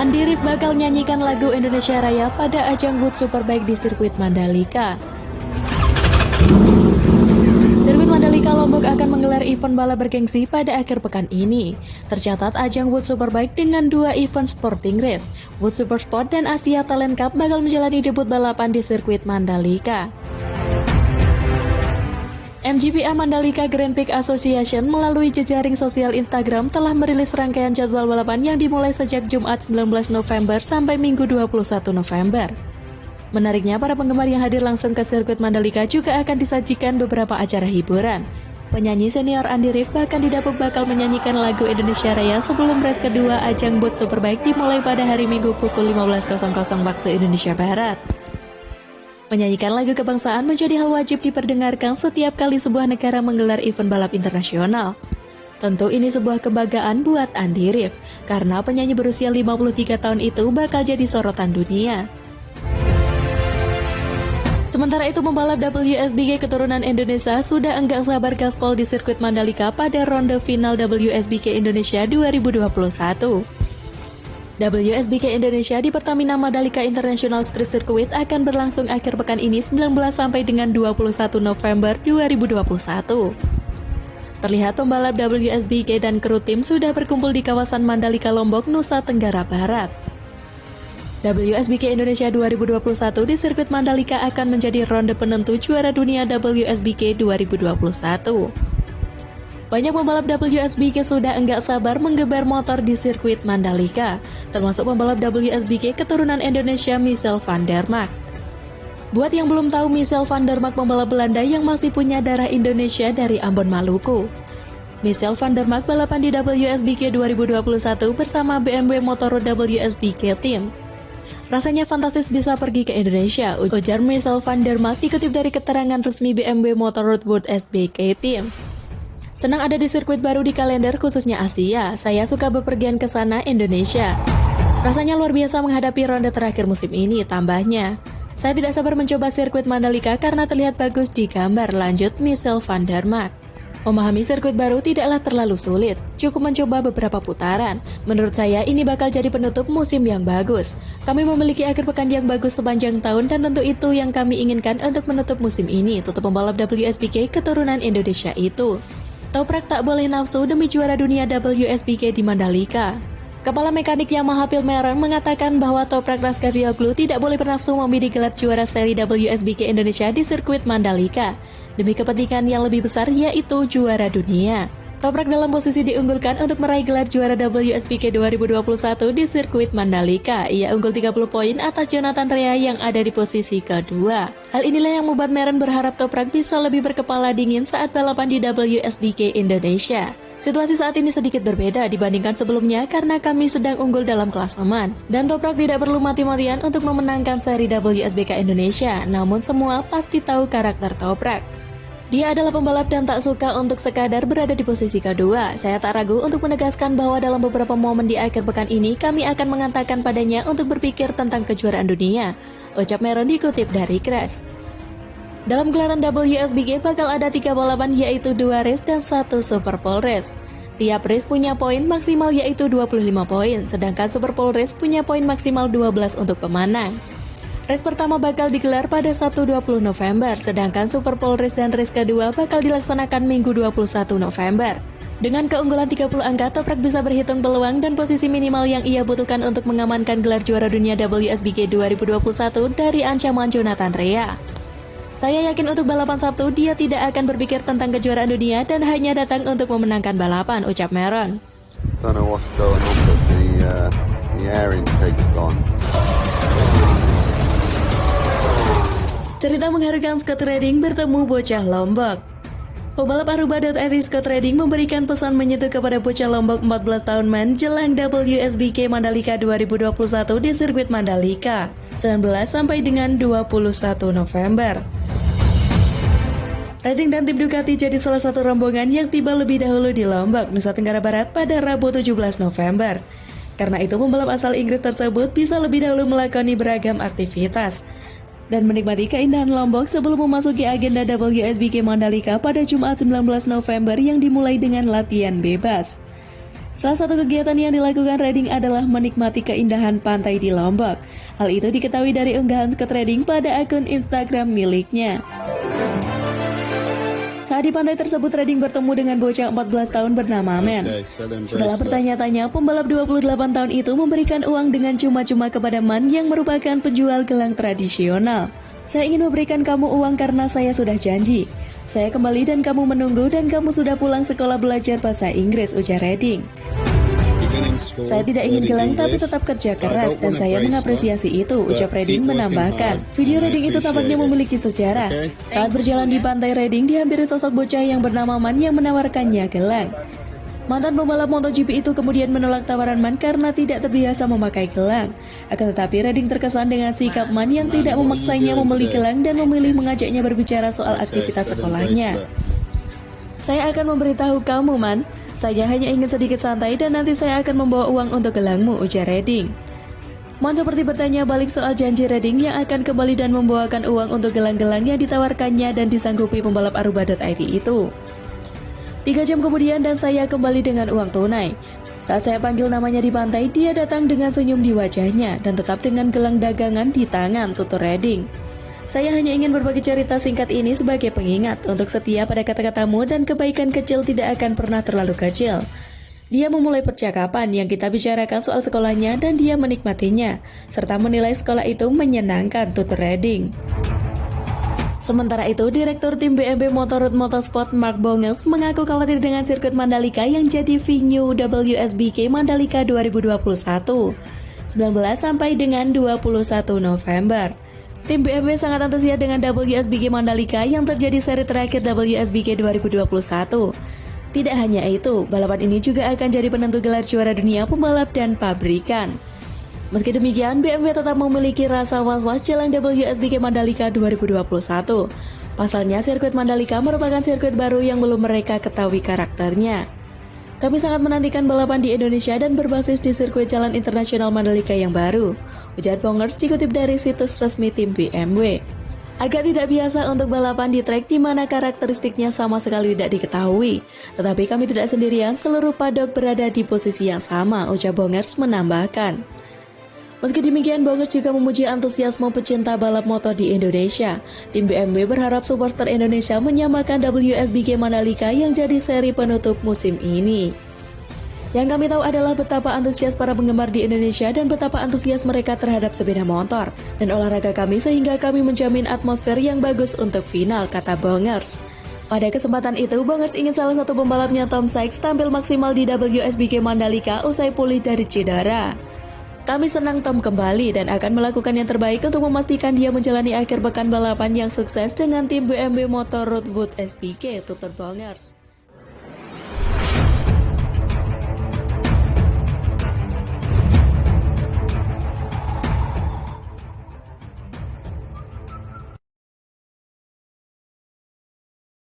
Andi rif bakal nyanyikan lagu Indonesia Raya pada ajang World Superbike di sirkuit Mandalika. Sirkuit Mandalika Lombok akan menggelar event balap bergengsi pada akhir pekan ini. Tercatat ajang World Superbike dengan 2 event sporting race, World Super Sport dan Asia Talent Cup bakal menjalani debut balapan di sirkuit Mandalika. MGPA Mandalika Grand Prix Association melalui jejaring sosial Instagram telah merilis rangkaian jadwal balapan yang dimulai sejak Jumat 19 November sampai Minggu 21 November. Menariknya, para penggemar yang hadir langsung ke sirkuit Mandalika juga akan disajikan beberapa acara hiburan. Penyanyi senior Andi rif bahkan didapuk bakal menyanyikan lagu Indonesia Raya sebelum race kedua ajang World Superbike dimulai pada hari Minggu pukul 15.00 waktu Indonesia Barat. Menyanyikan lagu kebangsaan menjadi hal wajib diperdengarkan setiap kali sebuah negara menggelar event balap internasional. Tentu ini sebuah kebanggaan buat Andi rif, karena penyanyi berusia 53 tahun itu bakal jadi sorotan dunia. Sementara itu, pembalap WSBK keturunan Indonesia sudah enggak sabar gaspol di sirkuit Mandalika pada ronde final WSBK Indonesia 2021. WSBK Indonesia di Pertamina Mandalika International Street Circuit akan berlangsung akhir pekan ini 19 sampai dengan 21 November 2021. Terlihat pembalap WSBK dan kru tim sudah berkumpul di kawasan Mandalika Lombok, Nusa Tenggara Barat. WSBK Indonesia 2021 di sirkuit Mandalika akan menjadi ronde penentu juara dunia WSBK 2021. Banyak pembalap WSBK sudah enggak sabar menggeber motor di sirkuit Mandalika, termasuk pembalap WSBK keturunan Indonesia Michel van der Mark. Buat yang belum tahu, Michel van der Mark pembalap Belanda yang masih punya darah Indonesia dari Ambon, Maluku. Michel van der Mark balapan di WSBK 2021 bersama BMW Motorrad WSBK Team. Rasanya fantastis bisa pergi ke Indonesia, ujar Michel van der Mark dikutip dari keterangan resmi BMW Motorrad World SBK Team. Senang ada di sirkuit baru di kalender khususnya Asia. Saya suka bepergian ke sana, Indonesia. Rasanya luar biasa menghadapi ronde terakhir musim ini, tambahnya. Saya tidak sabar mencoba sirkuit Mandalika karena terlihat bagus di gambar, lanjut Michel van der Mark. Memahami sirkuit baru tidaklah terlalu sulit, cukup mencoba beberapa putaran. Menurut saya ini bakal jadi penutup musim yang bagus. Kami memiliki akhir pekan yang bagus sepanjang tahun dan tentu itu yang kami inginkan untuk menutup musim ini, tutup pembalap WSBK keturunan Indonesia itu. Toprak tak boleh nafsu demi juara dunia WSBK di Mandalika. Kepala mekanik Yamaha Phil Merren mengatakan bahwa Toprak Razgatlioglu tidak boleh bernafsu membidik gelar juara seri WSBK Indonesia di sirkuit Mandalika, demi kepentingan yang lebih besar yaitu juara dunia. Toprak dalam posisi diunggulkan untuk meraih gelar juara WSBK 2021 di sirkuit Mandalika. Ia unggul 30 poin atas Jonathan Rea yang ada di posisi kedua. Hal inilah yang membuat Merren berharap Toprak bisa lebih berkepala dingin saat balapan di WSBK Indonesia. Situasi saat ini sedikit berbeda dibandingkan sebelumnya karena kami sedang unggul dalam klasemen. Dan Toprak tidak perlu mati-matian untuk memenangkan seri WSBK Indonesia, namun semua pasti tahu karakter Toprak. Dia adalah pembalap dan tak suka untuk sekadar berada di posisi kedua. Saya tak ragu untuk menegaskan bahwa dalam beberapa momen di akhir pekan ini kami akan mengatakan padanya untuk berpikir tentang kejuaraan dunia, ucap Merren dikutip dari Crash. Dalam gelaran WSBK bakal ada 3 balapan yaitu 2 race dan 1 Super Pole Race. Tiap race punya poin maksimal yaitu 25 poin, sedangkan Super Pole Race punya poin maksimal 12 untuk pemenang. Race pertama bakal digelar pada Sabtu 20 November, sedangkan Super Pole Race dan race kedua bakal dilaksanakan Minggu 21 November. Dengan keunggulan 30 angka, Toprak bisa berhitung peluang dan posisi minimal yang ia butuhkan untuk mengamankan gelar juara dunia WSBK 2021 dari ancaman Jonathan Rea. Saya yakin untuk balapan Sabtu, dia tidak akan berpikir tentang kejuaraan dunia dan hanya datang untuk memenangkan balapan, ucap Merren. Don't know what's going on, but the air intake's gone. Cerita mengharukan Scott Redding bertemu bocah Lombok. Pembalap Aruba.id Scott Redding memberikan pesan menyentuh kepada bocah Lombok 14 tahun menjelang WSBK Mandalika 2021 di sirkuit Mandalika 19 sampai dengan 21 November. Redding dan tim Ducati jadi salah satu rombongan yang tiba lebih dahulu di Lombok, Nusa Tenggara Barat pada Rabu 17 November. Karena itu pembalap asal Inggris tersebut bisa lebih dahulu melakoni beragam aktivitas dan menikmati keindahan Lombok sebelum memasuki agenda WSBK Mandalika pada Jumat 19 November yang dimulai dengan latihan bebas. Salah satu kegiatan yang dilakukan Redding adalah menikmati keindahan pantai di Lombok. Hal itu diketahui dari unggahan Scott Redding pada akun Instagram miliknya. Saat di pantai tersebut, Redding bertemu dengan bocah 14 tahun bernama Man. Setelah bertanya-tanya, pembalap 28 tahun itu memberikan uang dengan cuma-cuma kepada Man yang merupakan penjual gelang tradisional. Saya ingin memberikan kamu uang karena saya sudah janji. Saya kembali dan kamu menunggu dan kamu sudah pulang sekolah belajar bahasa Inggris, ujar Redding. Saya tidak ingin gelang tapi tetap kerja keras dan saya mengapresiasi itu, ucap Redding menambahkan. Video Redding itu tampaknya memiliki sejarah. Saat berjalan di pantai, Redding dihampiri sosok bocah yang bernama Man yang menawarkannya gelang. Mantan pembalap MotoGP itu kemudian menolak tawaran Man karena tidak terbiasa memakai gelang. Akan tetapi Redding terkesan dengan sikap Man yang tidak memaksanya membeli gelang dan memilih mengajaknya berbicara soal aktivitas sekolahnya. Saya akan memberitahu kamu, Man. Saya hanya ingin sedikit santai dan nanti saya akan membawa uang untuk gelangmu, ujar Redding. Man seperti bertanya balik soal janji Redding yang akan kembali dan membawakan uang untuk gelang-gelang yang ditawarkannya dan disanggupi pembalap Aruba.it itu. 3 jam kemudian dan saya kembali dengan uang tunai. Saat saya panggil namanya di pantai, dia datang dengan senyum di wajahnya dan tetap dengan gelang dagangan di tangan, tutur Redding. Saya hanya ingin berbagi cerita singkat ini sebagai pengingat untuk setia pada kata-katamu dan kebaikan kecil tidak akan pernah terlalu kecil. Dia memulai percakapan yang kita bicarakan soal sekolahnya dan dia menikmatinya, serta menilai sekolah itu menyenangkan, tutur Redding. Sementara itu, Direktur Tim BMW Motorrad Motorsport Mark Bongers mengaku khawatir dengan sirkuit Mandalika yang jadi venue WSBK Mandalika 2021, 19 sampai dengan 21 November. Tim BMW sangat antusias dengan WSBK Mandalika yang terjadi seri terakhir WSBK 2021. Tidak hanya itu, balapan ini juga akan jadi penentu gelar juara dunia pembalap dan pabrikan. Meski demikian, BMW tetap memiliki rasa was-was jelang WSBK Mandalika 2021. Pasalnya, sirkuit Mandalika merupakan sirkuit baru yang belum mereka ketahui karakternya. Kami sangat menantikan balapan di Indonesia dan berbasis di sirkuit jalan internasional Mandalika yang baru, ujar Bongers dikutip dari situs resmi tim BMW. Agak tidak biasa untuk balapan di trek di mana karakteristiknya sama sekali tidak diketahui. Tetapi kami tidak sendirian, seluruh paddock berada di posisi yang sama, ujar Bongers menambahkan. Meski demikian, Bongers juga memuji antusiasme pecinta balap motor di Indonesia. Tim BMW berharap supporter Indonesia menyamakan WSBK Mandalika yang jadi seri penutup musim ini. Yang kami tahu adalah betapa antusias para penggemar di Indonesia dan betapa antusias mereka terhadap sepeda motor dan olahraga kami sehingga kami menjamin atmosfer yang bagus untuk final, kata Bongers. Pada kesempatan itu, Bongers ingin salah satu pembalapnya Tom Sykes tampil maksimal di WSBK Mandalika usai pulih dari cedera. Kami senang Tom kembali dan akan melakukan yang terbaik untuk memastikan dia menjalani akhir pekan balapan yang sukses dengan tim BMW Motorrad WSBK, tutur Bongers.